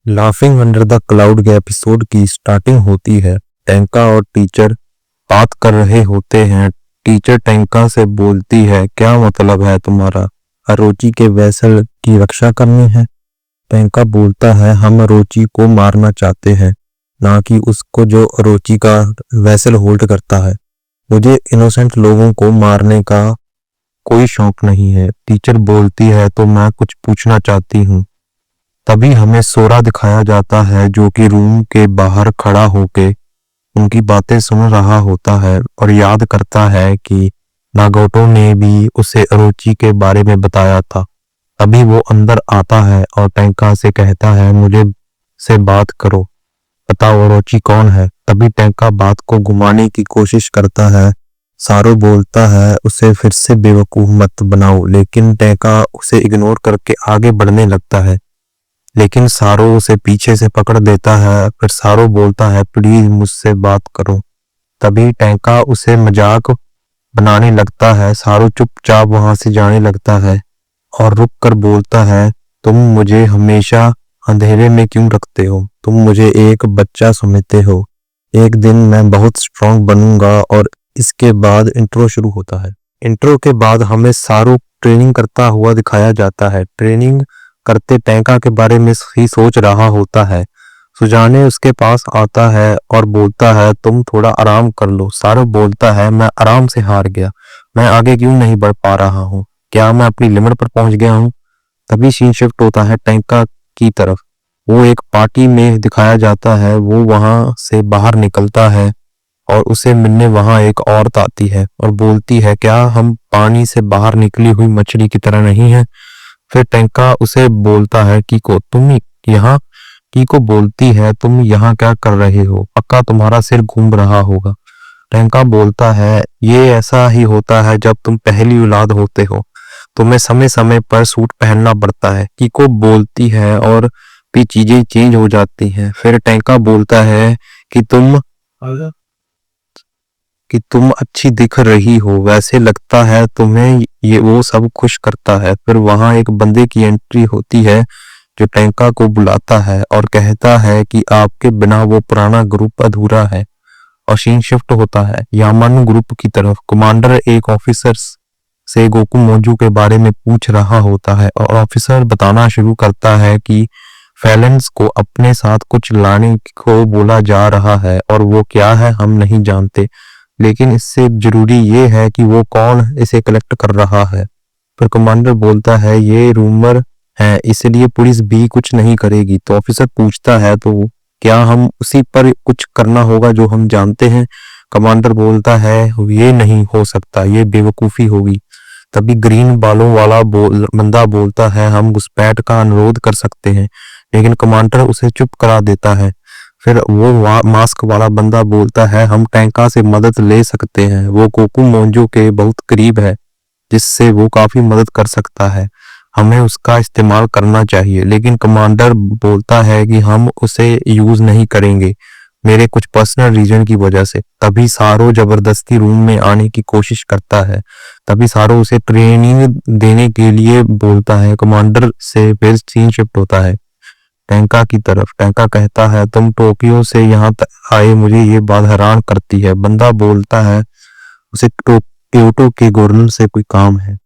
Laughing under the cloud के episode की starting होती है। टैंका और टीचर बात कर रहे होते हैं। टीचर टैंका से बोलती है, क्या मतलब है तुम्हारा? अरोची के वेसल की रक्षा करनी है? टैंका बोलता है, हम अरोची को मारना चाहते हैं, ना कि उसको जो अरोची का वेसल होल्ड करता है। मुझे इनोसेंट लोगों को मारने का कोई शौक नहीं है। टीचर बोलती है, तो मैं कुछ पूछना चाहती हूँ। तभी हमें सोरा दिखाया जाता है, जो कि रूम के बाहर खड़ा होके उनकी बातें सुन रहा होता है और याद करता है कि नागोटो ने भी उसे अरोची के बारे में बताया था। तभी वो अंदर आता है और टैंका से कहता है, मुझे से बात करो, बताओ अरोची कौन है। तभी टैंका बात को घुमाने की कोशिश करता है। सारो बोलता है, उसे फिर से बेवकूफ मत बनाओ, लेकिन टैंका उसे इग्नोर करके आगे बढ़ने लगता है। लेकिन सारो उसे पीछे से पकड़ देता है। फिर सारो बोलता है, प्लीज मुझसे बात करो। तभी टैंका उसे मजाक बनाने लगता है। सारो चुपचाप वहां से जाने लगता है और रुक कर बोलता है, तुम मुझे हमेशा अंधेरे में क्यों रखते हो? तुम मुझे एक बच्चा समझते हो। एक दिन मैं बहुत स्ट्रांग बनूंगा। और इसके बाद इंट्रो शुरू होता है। इंट्रो के बाद हमें सारो ट्रेनिंग करता हुआ दिखाया जाता है। ट्रेनिंग करते टैंका के बारे में ही सोच रहा होता है। सुजाने उसके पास आता है और बोलता है, तुम थोड़ा आराम कर लो। सारो बोलता है, मैं आराम से हार गया, मैं आगे क्यों नहीं बढ़ पा रहा हूँ? क्या मैं अपनी लिमिट पर पहुंच गया हूँ? तभी सीन शिफ्ट होता है टैंका की तरफ। वो एक पार्टी में दिखाया जाता है। वो वहां से बाहर निकलता है और उसे मिलने वहां एक औरत आती है और बोलती है, क्या हम पानी से बाहर निकली हुई मछली की तरह नहीं है? फिर टैंका उसे बोलता है, कीको तुम यहाँ? कीको बोलती है, तुम यहाँ क्या कर रहे हो? पक्का तुम्हारा सिर घूम रहा होगा। टैंका बोलता है, ये ऐसा ही होता है जब तुम पहली औलाद होते हो, तुम्हें समय समय पर सूट पहनना पड़ता है। कीको बोलती है और भी चीजें चेंज हो जाती हैं। फिर टैंका बोलता है कि तुम अच्छी दिख रही हो, वैसे लगता है तुम्हें ये वो सब खुश करता है। फिर वहां एक बंदे की एंट्री होती है जो टैंका को बुलाता है और कहता है कि आपके बिना वो पुराना ग्रुप अधूरा है। और सीन शिफ्ट होता है यामानु ग्रुप की तरफ। कमांडर एक ऑफिसर से गोकू मोजू के बारे में पूछ रहा होता है और ऑफिसर बताना शुरू करता है कि फैलेंस को अपने साथ कुछ लाने को बोला जा रहा है और वो क्या है हम नहीं जानते, लेकिन इससे जरूरी ये है कि वो कौन इसे कलेक्ट कर रहा है। फिर कमांडर बोलता है, ये रूमर है, इसलिए पुलिस भी कुछ नहीं करेगी। तो ऑफिसर पूछता है, तो क्या हम उसी पर कुछ करना होगा जो हम जानते हैं? कमांडर बोलता है, ये नहीं हो सकता, ये बेवकूफी होगी। तभी ग्रीन बालों वाला बंदा बोलता है, हम घुसपैठ का अनुरोध कर सकते हैं, लेकिन कमांडर उसे चुप करा देता है। फिर वो मास्क वाला बंदा बोलता है, हम टैंका से मदद ले सकते हैं, वो गोकू मोंजो के बहुत करीब है, जिससे वो काफी मदद कर सकता है, हमें उसका इस्तेमाल करना चाहिए। लेकिन कमांडर बोलता है कि हम उसे यूज नहीं करेंगे, मेरे कुछ पर्सनल रीजन की वजह से। तभी सारो जबरदस्ती रूम में आने की कोशिश करता है। तभी सारो उसे ट्रेनिंग देने के लिए बोलता है। कमांडर से फिर सीन शिफ्ट होता है टैंका की तरफ। टैंका कहता है, तुम टोक्यो से यहाँ तक आए, मुझे ये बात हैरान करती है। बंदा बोलता है, उसे क्योटो के गवर्नर से कोई काम है,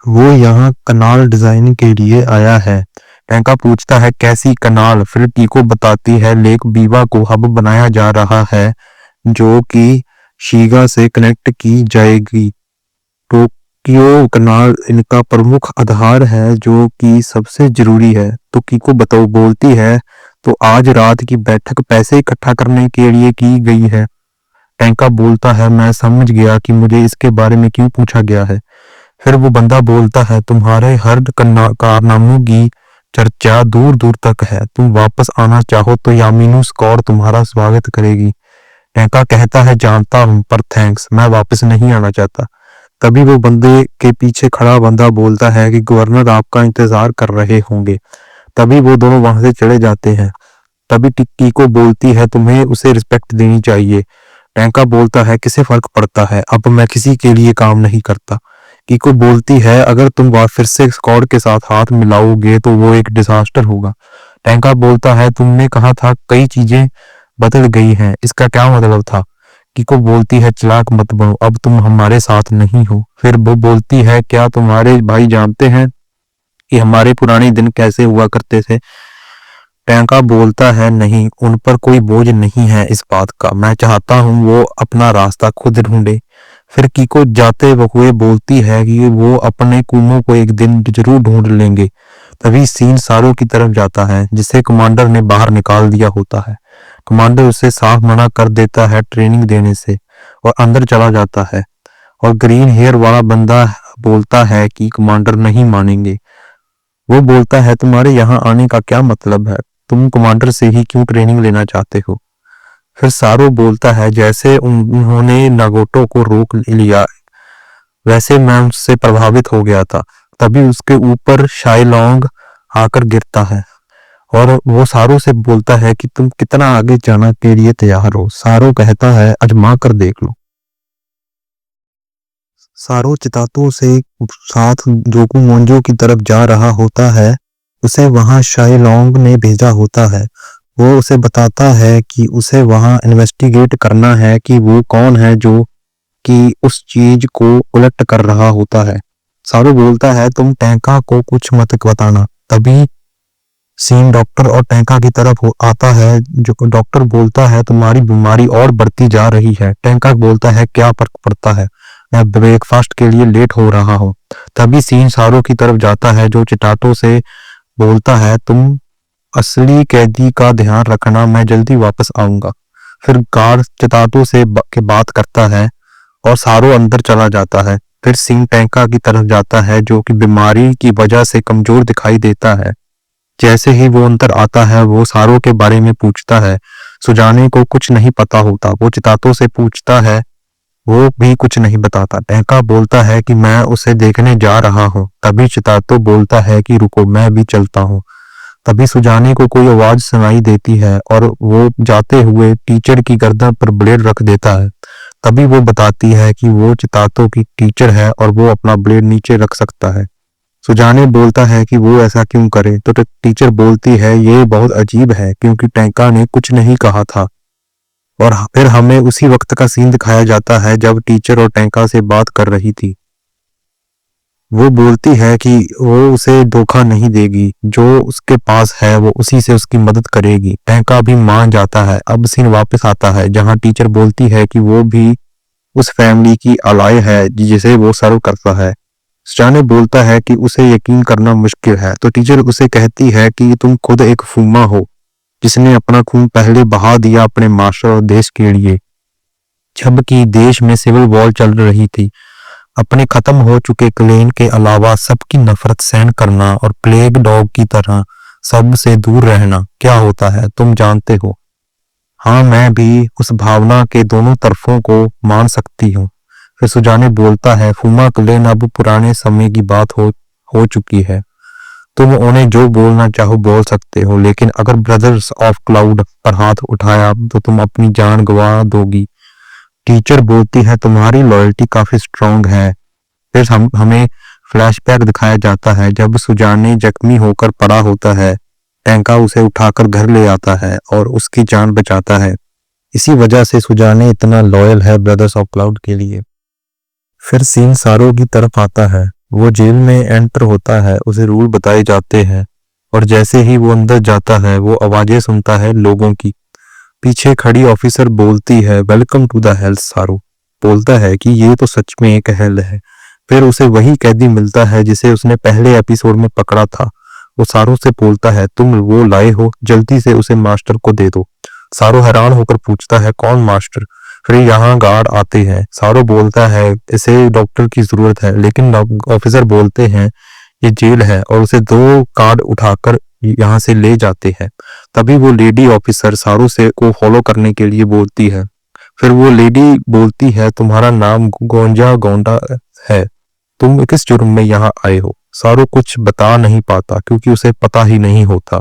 वो यहाँ कनाल डिजाइनिंग के लिए आया है। टैंका पूछता है, कैसी कनाल? फिर कीको बताती है, लेक बीवा को हब बनाया जा रहा है, जो कि शीगा से कनेक्ट की जाएगी। टोक्यो कनाल इनका प्रमुख आधार है, जो कि सबसे जरूरी है। तो कीको बताओ बोलती है, तो आज रात की बैठक पैसे इकट्ठा करने के लिए की गई है। टैंका बोलता है, मैं समझ गया कि मुझे इसके बारे में क्यों पूछा गया है। फिर वो बंदा बोलता है, तुम्हारे हर कारनामों की चर्चा दूर दूर तक है, तुम वापस आना चाहो तो यामिनु स्क्वाड तुम्हारा स्वागत करेगी। टैंका कहता है, जानता हूं, पर थैंक्स, मैं वापस नहीं आना चाहता। तभी वो बंदे के पीछे खड़ा बंदा बोलता है कि गवर्नर आपका इंतजार कर रहे होंगे। तभी वो दोनों वहां से चले जाते हैं। तभी टिक्की को बोलती है, तुम्हें उसे रिस्पेक्ट देनी चाहिए। टैंका बोलता है, किसे फर्क पड़ता है, अब मैं किसी के लिए काम नहीं करता। कीको बोलती है, अगर तुम फिर से स्क्वाड के साथ हाथ मिलाओगे तो वो एक डिजास्टर होगा। टैंका बोलता है तुमने कहा था कई चीजें बदल गई हैं, इसका क्या मतलब था? कीको बोलती है चालाक मत बनो, अब तुम हमारे साथ नहीं हो। फिर वो बोलती है क्या तुम्हारे भाई जानते हैं कि हमारे पुराने दिन कैसे हुआ करते थे? टैंका बोलता है नहीं, उन पर कोई बोझ नहीं है इस बात का, मैं चाहता हूँ वो अपना रास्ता खुद ढूंढे। फिर कीको जाते हुए बोलती है कि वो अपने कुमो को एक दिन जरूर ढूंढ लेंगे। तभी सीन सारो की तरफ जाता है जिसे कमांडर ने बाहर निकाल दिया होता है। कमांडर उसे साफ मना कर देता है ट्रेनिंग देने से और अंदर चला जाता है। और ग्रीन हेयर वाला बंदा बोलता है कि कमांडर नहीं मानेंगे। वो बोलता है तुम्हारे यहाँ आने का क्या मतलब है, तुम कमांडर से ही क्यों ट्रेनिंग लेना चाहते हो? फिर सारो बोलता है जैसे उन्होंने नागोटो को रोक लिया वैसे मैं उससे प्रभावित हो गया था। तभी उसके ऊपर शाइलोंग आकर गिरता है और वो सारो से बोलता है कि तुम कितना आगे जाने के लिए तैयार हो। सारो कहता है आजमा कर देख लो। सारो चितातो से साथ जोकू मोंजो की तरफ जा रहा होता है। उसे वहां शाइलोंग ने भेजा होता है। वो उसे बताता है कि उसे वहां इन्वेस्टिगेट करना है कि वो कौन है जो कि उस चीज को उलट कर रहा होता है। सारो बोलता है तुम टैंका को कुछ मत बताना। तभी सीन डॉक्टर और टैंका की तरफ आता है। जो डॉक्टर बोलता है तुम्हारी बीमारी और बढ़ती जा रही है। टैंका बोलता है क्या फर्क पड़ता है, मैं ब्रेकफास्ट के लिए लेट हो रहा हूँ। तभी सीन सारो की तरफ जाता है जो चिटाटो से बोलता है तुम असली कैदी का ध्यान रखना, मैं जल्दी वापस आऊंगा। फिर गार्ड चिताटो से के बात करता है और सारो अंदर चला जाता है। फिर सीन टैंका की तरफ जाता है जो कि बीमारी की वजह से कमजोर दिखाई देता है। जैसे ही वो अंदर आता है वो सारो के बारे में पूछता है। सुजाने को कुछ नहीं पता होता। वो चितातो से पूछता है, वो भी कुछ नहीं बताता। टैंका बोलता है कि मैं उसे देखने जा रहा हूँ। तभी चितातो बोलता है कि रुको मैं भी चलता हूँ। तभी सुजाने को कोई आवाज सुनाई देती है और वो जाते हुए टीचर की गर्दन पर ब्लेड रख देता है। तभी वो बताती है कि वो चितातो की टीचर है और वो अपना ब्लेड नीचे रख सकता है। सुजाने बोलता है कि वो ऐसा क्यों करे, तो टीचर बोलती है ये बहुत अजीब है क्योंकि टैंका ने कुछ नहीं कहा था। और फिर हमें उसी वक्त का सीन दिखाया जाता है जब टीचर और टैंका से बात कर रही थी। वो बोलती है कि वो उसे धोखा नहीं देगी, जो उसके पास है वो उसी से उसकी मदद करेगी। टैंका भी मान जाता है। अब सीन वापस आता है जहां टीचर बोलती है कि वो भी उस फैमिली की अलाय है जिसे वो सर्व करता है। सुजाने बोलता है कि उसे यकीन करना मुश्किल है, तो टीचर उसे कहती है कि तुम खुद एक फूमा हो जिसने अपना खून पहले बहा दिया अपने मास्टर और देश के लिए, जबकि देश में सिविल वॉर चल रही थी। अपने खत्म हो चुके क्लेन के अलावा सबकी नफरत सहन करना और प्लेग डॉग की तरह सबसे दूर रहना क्या होता है तुम जानते हो। हाँ मैं भी उस भावना के दोनों तरफों को मान सकती हूँ। फिर सुजाने बोलता है फूमा क्लेन अब पुराने समय की बात हो चुकी है। तुम उन्हें जो बोलना चाहो बोल सकते हो, लेकिन अगर ब्रदर्स ऑफ क्लाउड पर हाथ उठाया तो तुम अपनी जान गंवा दोगी। टीचर बोलती है तुम्हारी लॉयल्टी काफी स्ट्रांग है। फिर हमें फ्लैशबैक दिखाया जाता है जब सुजाने जख्मी होकर पड़ा होता है। टैंका उसे उठाकर घर ले आता है और उसकी जान बचाता है। इसी वजह से सुजाने इतना लॉयल है ब्रदर्स ऑफ क्लाउड के लिए। फिर सीन सारो की तरफ आता है। वो जेल में एंटर होता है, उसे रूल बताए जाते हैं और जैसे ही वो अंदर जाता है वो आवाजें सुनता है लोगों की। पीछे खड़ी ऑफिसर बोलती है वेलकम टू द हेल। सारो बोलता है कि ये तो सच में एक हेल है। फिर उसे वही कैदी मिलता है जिसे उसने पहले एपिसोड में पकड़ा था। वो सारो से बोलता है तुम वो लाए हो, जल्दी से उसे मास्टर को दे दो। सारो हैरान होकर पूछता है कौन मास्टर। फिर यहाँ गार्ड आते हैं। सारो बोलता है इसे डॉक्टर की जरूरत है, लेकिन ऑफिसर बोलते हैं ये जेल है और उसे 2 कार्ड उठाकर यहाँ से ले जाते हैं। तभी वो लेडी ऑफिसर सारो से को फॉलो करने के लिए बोलती है। फिर वो लेडी बोलती है तुम्हारा नाम गोंजा गोंडा है, तुम किस जुर्म में यहाँ आए हो। सारो कुछ बता नहीं पाता क्योंकि उसे पता ही नहीं होता।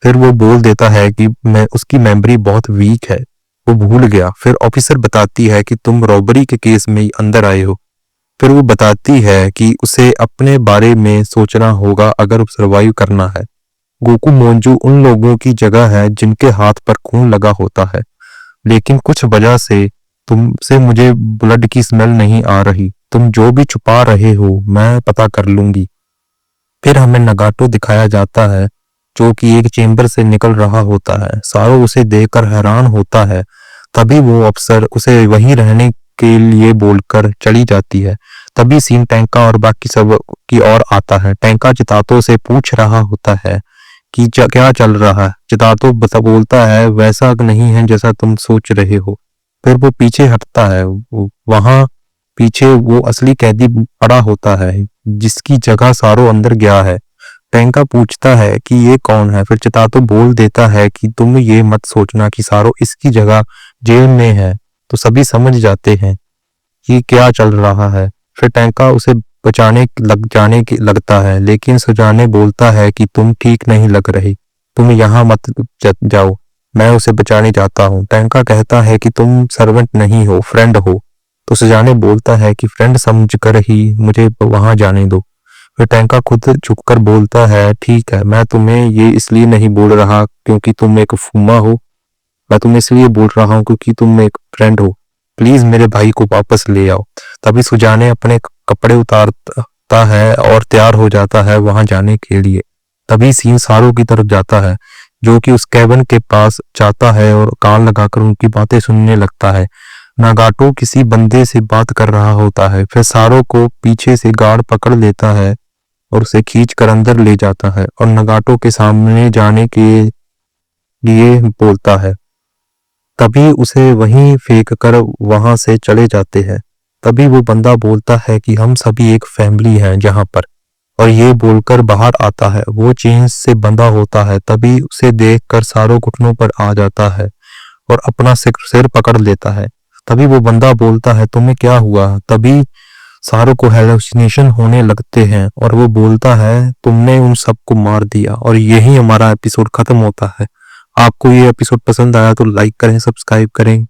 फिर वो बोल देता है कि मैं उसकी मेमोरी बहुत वीक है, वो भूल गया। फिर ऑफिसर बताती है कि तुम रॉबरी के केस में अंदर आए हो। फिर वो बताती है कि उसे अपने बारे में सोचना होगा अगर सरवाइव करना है। गोकू मोंजू उन लोगों की जगह है जिनके हाथ पर खून लगा होता है, लेकिन कुछ वजह से तुमसे मुझे ब्लड की स्मेल नहीं आ रही। तुम जो भी छुपा रहे हो मैं पता कर लूंगी। फिर हमें नगाटो दिखाया जाता है जो कि एक चेंबर से निकल रहा होता है। सारो उसे देखकर हैरान होता है। तभी वो अफसर उसे वहीं रहने के लिए बोलकर चली जाती है। तभी सीन टैंका और बाकी सब की ओर आता है। टैंका चितातो से पूछ रहा होता है कि क्या चल रहा है। चितातो बोलता है वैसा नहीं है जैसा तुम सोच रहे हो। फिर वो पीछे हटता है। वहां पीछे वो असली कैदी पड़ा होता है जिसकी जगह सारो अंदर गया है। टैंका पूछता है कि ये कौन है। फिर चितातो बोल देता है कि तुम ये मत सोचना कि सारो इसकी जगह जेल में है। तो सभी समझ जाते हैं कि क्या चल रहा है। फिर टैंका उसे बचाने लगता है, लेकिन सुजाने बोलता है कि तुम ठीक नहीं लग रही, तुम यहाँ मत जाओ, मैं उसे बचाने जाता हूँ। टैंका कहता है कि तुम सर्वेंट नहीं हो, फ्रेंड हो। तो सुजाने बोलता है कि फ्रेंड समझकर ही मुझे वहां जाने दो। फिर टैंका खुद झुककर बोलता है ठीक है, मैं तुम्हें ये इसलिए नहीं बोल रहा क्योंकि तुम एक फूमा हो, मैं तुम्हें इसलिए बोल रहा हूँ क्योंकि तुम एक फ्रेंड हो। प्लीज मेरे भाई को वापस ले आओ। तभी सुजाने अपने कपड़े उतारता है और तैयार हो जाता है वहां जाने के लिए। तभी सीन सारो की तरफ जाता है जो कि उस कैबिन के पास जाता है और कान लगाकर उनकी बातें सुनने लगता है। नागाटो किसी बंदे से बात कर रहा होता है। फिर सारो को पीछे से गार्ड पकड़ लेता है और उसे खींच कर अंदर ले जाता है और नगाटो के सामने जाने के लिए बोलता है। तभी उसे वहीं फेंक कर वहां से चले जाते हैं। तभी वो बंदा बोलता है कि हम सभी एक फैमिली हैं जहां पर, और ये बोलकर बाहर आता है। वो चेन से बंधा होता है। तभी उसे देखकर सारो घुटनों पर आ जाता है और अपना सिर पकड़ लेता है। तभी वो बंदा बोलता है तुम्हें क्या हुआ। तभी सारो को हेलुसिनेशन होने लगते हैं और वो बोलता है तुमने उन सबको मार दिया। और यही हमारा एपिसोड खत्म होता है। आपको ये एपिसोड पसंद आया तो लाइक करें, सब्सक्राइब करें।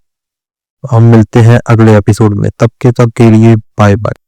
हम मिलते हैं अगले एपिसोड में, तब के लिए बाय बाय।